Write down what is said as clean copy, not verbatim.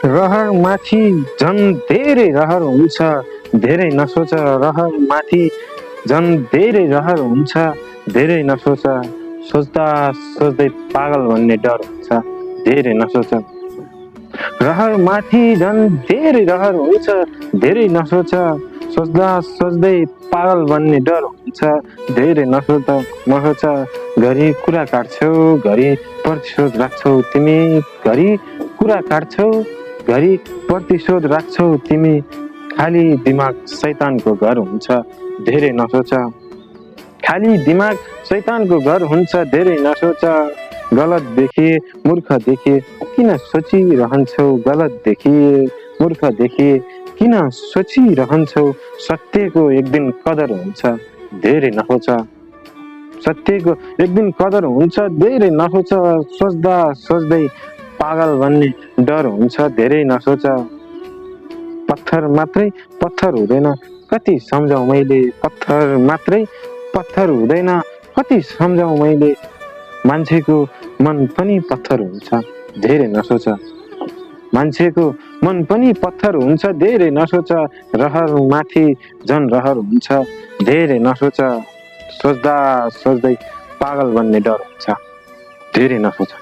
रहर माथि झन् धेरै रहर हुन्छ, धेरै नसोच। रहर माथि झन् धेरै रहर हुन्छ, धेरै नसोच। सोच्दा सोच्दै पागल भन्ने डर हुन्छ, धेरै नसोच। रहर माथि झन् धेरै रहर हुन्छ, धेरै नसोच। सोच्दा सोच्दै पागल बन्ने डर हुन्छ, धेरै नसोच। नसोच। घरि कुरा काट्छौ, घरि प्रतिशोध राख्छौ तिमी। घरि कुरा काट्छौ, घरि प्रतिशोध राख्छौ तिमी। खाली दिमाग शैतानको घर हुन्छ, धेरै नसोच। खाली दिमाग शैतानको घर हुन्छ, धेरै नसोच। गलत देखिए मूर्ख देखिए किन सोचिरहन्छौ, गलत देखिए मूर्ख देखिए किन सोचिरहन्छौ। सत्यको एक दिन कदर हुन्छ, धेरै नसोच। सत्यको एक दिन कदर हुन्छ, धेरै नसोच। सोच्दा सोच्दै पागल भन्ने डर हुन्छ, धेरै नसोच। पत्थर मात्रै पत्थर हुँदैन, कति सम्झाउ मैले। पत्थर मात्रै पत्थर हुँदैन, कति सम्झाउ मैले। मान्छेको मन पनि पत्थर हुन्छ, धेरै नसोच। मान्छेको मन पनि पत्थर हुन्छ, धेरै नसोच। रहर माथि झन् रहर हुन्छ, धेरै नसोच। सोच्दा सोच्दै पागल बन्ने डर हुन्छ, धेरै नसोच।